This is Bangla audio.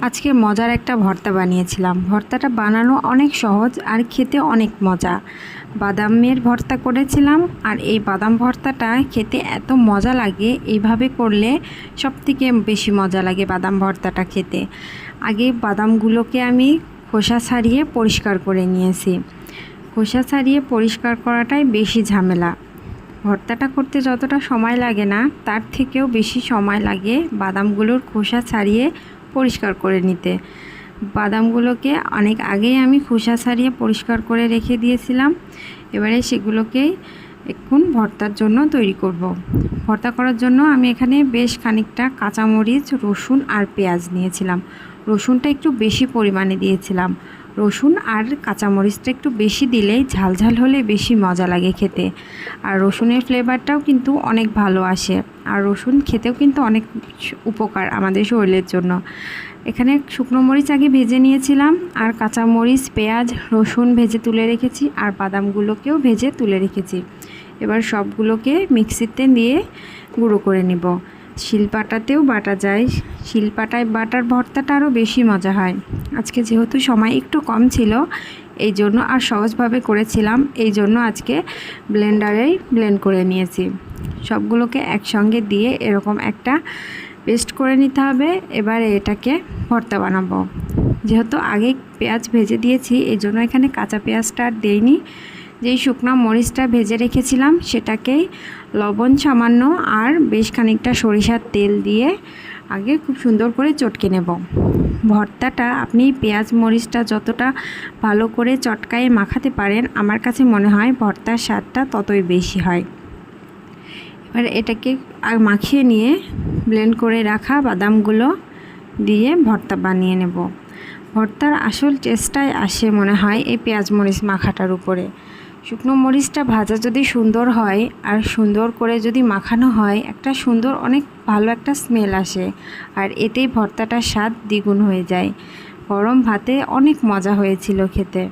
আজকে মজার একটা ভর্তা বানিয়েছিলাম। ভর্তাটা বানানো অনেক সহজ আর খেতে অনেক মজা। বাদামের ভর্তা করেছিলাম আর এই বাদাম ভর্তাটা খেতে এত মজা লাগে, এইভাবে করলে সবথেকে বেশি মজা লাগে বাদাম ভর্তাটা খেতে। আগে বাদামগুলোকে আমি খোসা ছাড়িয়ে পরিষ্কার করে নিয়েছি। খোসা ছাড়িয়ে পরিষ্কার করাটাই বেশি ঝামেলা। ভর্তাটা করতে যতটা সময় লাগে না, তার থেকেও বেশি সময় লাগে বাদামগুলোর খোসা ছাড়িয়ে পরিষ্কার করে নিতে। বাদামগুলোকে অনেক আগেই আমি খোসা ছাড়িয়ে পরিষ্কার করে রেখে দিয়েছিলাম। এবারে সেগুলোকে এখন ভর্তার জন্য তৈরি করব। ভর্তা করার জন্য আমি এখানে বেশ খানিকটা কাঁচামরিচ, রসুন আর পেঁয়াজ নিয়েছিলাম। রসুনটা একটু বেশি পরিমাণে দিয়েছিলাম। রসুন আর কাঁচামরিচটা একটু বেশি দিলেই ঝালঝাল হলে বেশি মজা লাগে খেতে। আর রসুনের ফ্লেভারটাও কিন্তু অনেক ভালো আসে। আর রসুন খেতেও কিন্তু অনেক উপকার আমাদের শরীরের জন্য। এখানে শুকনো মরিচ আগে ভেজে নিয়েছিলাম, আর কাঁচামরিচ, পেঁয়াজ, রসুন ভেজে তুলে রেখেছি, আর বাদামগুলোকেও ভেজে তুলে রেখেছি। এবার সবগুলোকে মিক্সিতে দিয়ে গুঁড়ো করে নিব। শিলপাটাতেও বাটা যায়। শিলপাটায় বাটার ভর্তাটা আরও বেশি মজা হয়। আজকে যেহেতু সময় একটু কম ছিল, এই জন্য আর সহজভাবে করেছিলাম, এই জন্য আজকে ব্লেন্ডারেই ব্লেন্ড করে নিয়েছি। সবগুলোকে একসঙ্গে দিয়ে এরকম একটা পেস্ট করে নিতে হবে। এবারে এটাকে ভর্তা বানাবো। যেহেতু আগে পেঁয়াজ ভেজে দিয়েছি, এই জন্য এখানে কাঁচা পেঁয়াজটা আর দেইনি। যেই শুকনো মরিচটা ভেজে রেখেছিলাম সেটাকেই লবণ সামান্য আর বেশ খানিকটা সরিষার তেল দিয়ে আগে খুব সুন্দর করে চটকে নেব। ভর্তাটা আপনি পেঁয়াজ মরিচটা যতটা ভালো করে চটকায়ে মাখাতে পারেন, আমার কাছে মনে হয় ভর্তার স্বাদটা ততই বেশি হয়। এবার এটাকে আর মাখিয়ে নিয়ে ব্লেন্ড করে রাখা বাদামগুলো দিয়ে ভর্তা বানিয়ে নেব। ভর্তার আসল টেস্টটাই আসে মনে হয় এই পেঁয়াজ মরিচ মাখাটার উপরে। শুকনো মরিচটা ভাজা যদি সুন্দর হয় আর সুন্দর করে যদি মাখানো হয়, একটা সুন্দর অনেক ভালো একটা স্মেল আসে, আর এতেই ভর্তাটার স্বাদ দ্বিগুণ হয়ে যায়। গরম ভাতে অনেক মজা হয়েছিল খেতে।